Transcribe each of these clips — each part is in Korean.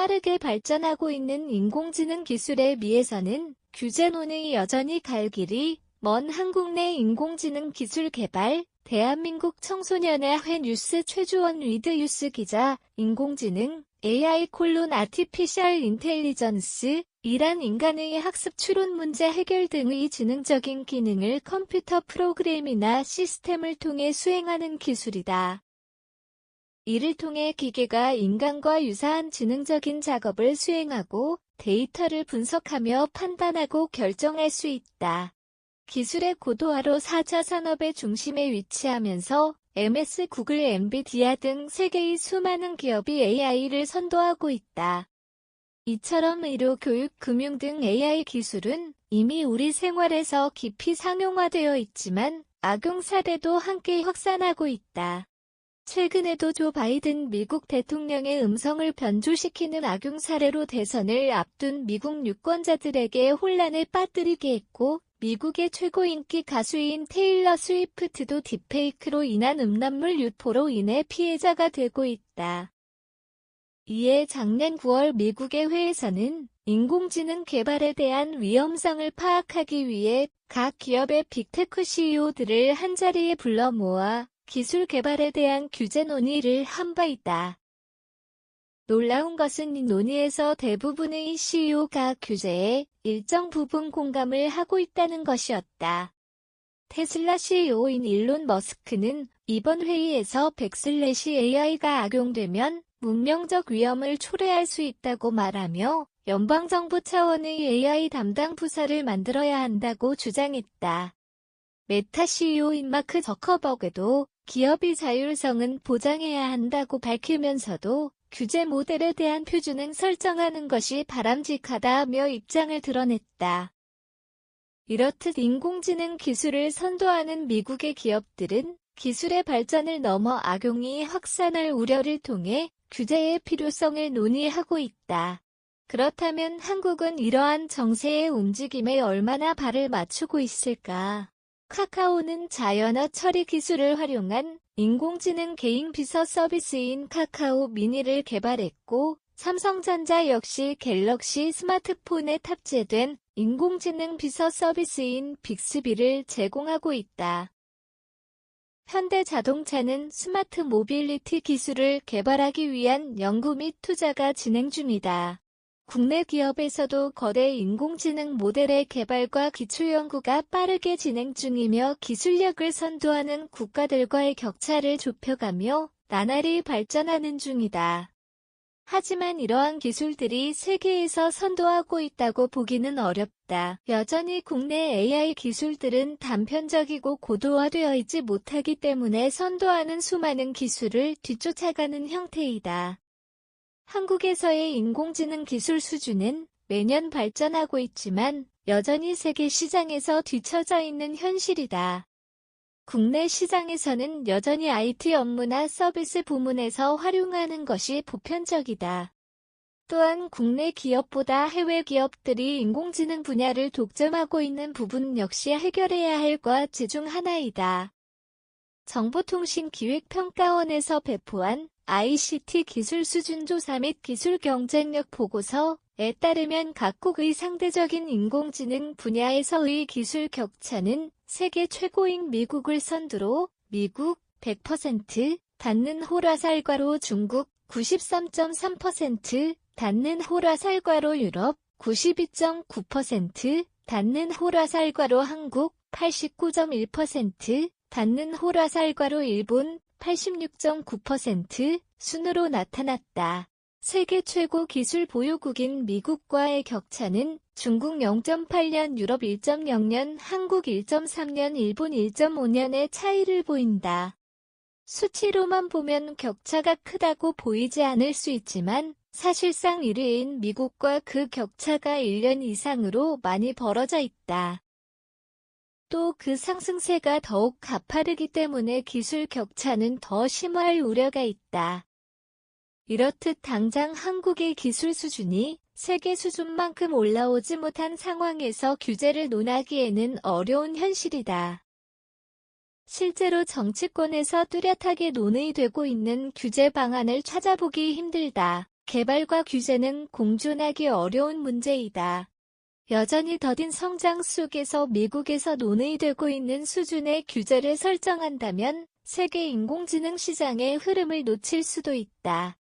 빠르게 발전하고 있는 인공지능 기술에 비해서는 규제 논의 여전히 갈 길이 먼 한국 내 인공지능 기술 개발, 대한민국 청소년의 뉴스 최주원 위드뉴스 기자, 인공지능, AI 아티피셜 인텔리전스, 이란 인간의 학습 추론 문제 해결 등의 지능적인 기능을 컴퓨터 프로그램이나 시스템을 통해 수행하는 기술이다. 이를 통해 기계가 인간과 유사한 지능적인 작업을 수행하고 데이터를 분석하며 판단하고 결정할 수 있다. 기술의 고도화로 4차 산업의 중심에 위치하면서 MS, 구글, 엔비디아 등 세계의 수많은 기업이 AI를 선도하고 있다. 이처럼 의료, 교육, 금융 등 AI 기술은 이미 우리 생활에서 깊이 상용화되어 있지만 악용 사례도 함께 확산하고 있다. 최근에도 조 바이든 미국 대통령의 음성을 변조시키는 악용 사례로 대선을 앞둔 미국 유권자들에게 혼란을 빠뜨리게 했고, 미국의 최고 인기 가수인 테일러 스위프트도 딥페이크로 인한 음란물 유포로 인해 피해자가 되고 있다. 이에 작년 9월 미국의 회에서는 인공지능 개발에 대한 위험성을 파악하기 위해 각 기업의 빅테크 CEO들을 한자리에 불러 모아 기술 개발에 대한 규제 논의를 한 바 있다. 놀라운 것은 이 논의에서 대부분의 CEO가 규제에 일정 부분 공감을 하고 있다는 것이었다. 테슬라 CEO인 일론 머스크는 이번 회의에서 AI가 악용되면 문명적 위험을 초래할 수 있다고 말하며 연방정부 차원의 AI 담당 부서를 만들어야 한다고 주장했다. 메타 CEO인 마크 저커버그도 기업의 자율성은 보장해야 한다고 밝히면서도 규제 모델에 대한 표준은 설정하는 것이 바람직하다며 입장을 드러냈다. 이렇듯 인공지능 기술을 선도하는 미국의 기업들은 기술의 발전을 넘어 악용이 확산할 우려를 통해 규제의 필요성을 논의하고 있다. 그렇다면 한국은 이러한 정세의 움직임에 얼마나 발을 맞추고 있을까? 카카오는 자연어 처리 기술을 활용한 인공지능 개인 비서 서비스인 카카오 미니를 개발했고, 삼성전자 역시 갤럭시 스마트폰에 탑재된 인공지능 비서 서비스인 빅스비를 제공하고 있다. 현대자동차는 스마트 모빌리티 기술을 개발하기 위한 연구 및 투자가 진행 중이다. 국내 기업에서도 거대 인공지능 모델의 개발과 기초연구가 빠르게 진행 중이며 기술력을 선도하는 국가들과의 격차를 좁혀가며 나날이 발전하는 중이다. 하지만 이러한 기술들이 세계에서 선도하고 있다고 보기는 어렵다. 여전히 국내 AI 기술들은 단편적이고 고도화되어 있지 못하기 때문에 선도하는 수많은 기술을 뒤쫓아가는 형태이다. 한국에서의 인공지능 기술 수준은 매년 발전하고 있지만 여전히 세계 시장에서 뒤처져 있는 현실이다. 국내 시장에서는 여전히 IT 업무나 서비스 부문에서 활용하는 것이 보편적이다. 또한 국내 기업보다 해외 기업들이 인공지능 분야를 독점하고 있는 부분 역시 해결해야 할 과제 중 하나이다. 정보통신기획평가원에서 배포한 ICT 기술 수준 조사 및 기술 경쟁력 보고서에 따르면 각국의 상대적인 인공지능 분야에서의 기술 격차는 세계 최고인 미국을 선두로 미국 100% 닿는 호라살과로 중국 93.3% 닿는 호라살과로 유럽 92.9% 닿는 호라살과로 한국 89.1% 닿는 호라살과로 일본 86.9% 순으로 나타났다. 세계 최고 기술 보유국인 미국과의 격차는 중국 0.8년, 유럽 1.0년, 한국 1.3년, 일본 1.5년의 차이를 보인다. 수치로만 보면 격차가 크다고 보이지 않을 수 있지만 사실상 1위인 미국과 그 격차가 1년 이상으로 많이 벌어져 있다. 또 그 상승세가 더욱 가파르기 때문에 기술 격차는 더 심화할 우려가 있다. 이렇듯 당장 한국의 기술 수준이 세계 수준만큼 올라오지 못한 상황에서 규제를 논하기에는 어려운 현실이다. 실제로 정치권에서 뚜렷하게 논의되고 있는 규제 방안을 찾아보기 힘들다. 개발과 규제는 공존하기 어려운 문제이다. 여전히 더딘 성장 속에서 미국에서 논의되고 있는 수준의 규제를 설정한다면 세계 인공지능 시장의 흐름을 놓칠 수도 있다.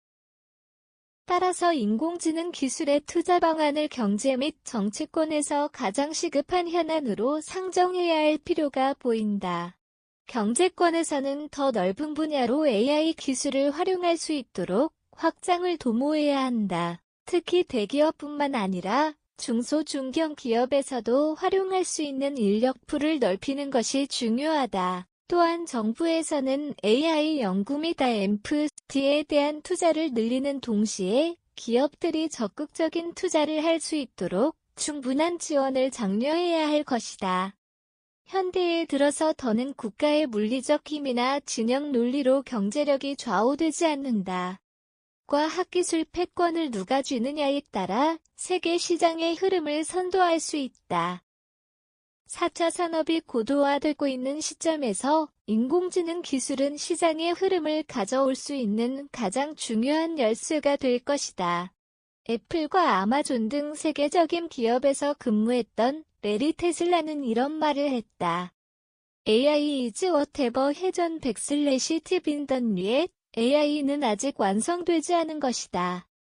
따라서 인공지능 기술의 투자 방안을 경제 및 정치권에서 가장 시급한 현안으로 상정해야 할 필요가 보인다. 경제권에서는 더 넓은 분야로 AI 기술을 활용할 수 있도록 확장을 도모해야 한다. 특히 대기업뿐만 아니라 중소 중견 기업에서도 활용할 수 있는 인력풀을 넓히는 것이 중요하다. 또한 정부에서는 AI 연구 및 R&D에 대한 투자를 늘리는 동시에 기업들이 적극적인 투자를 할 수 있도록 충분한 지원을 장려해야 할 것이다. 현대에 들어서 더는 국가의 물리적 힘이나 진영 논리로 경제력이 좌우되지 않는다. 과학기술 패권을 누가 쥐느냐에 따라 세계 시장의 흐름을 선도할 수 있다. 4차 산업이 고도화되고 있는 시점에서 인공지능 기술은 시장의 흐름을 가져올 수 있는 가장 중요한 열쇠가 될 것이다. 애플과 아마존 등 세계적인 기업에서 근무했던 레리 테슬라는 이런 말을 했다. AI is whatever hasn't yet. AI는 아직 완성되지 않은 것이다.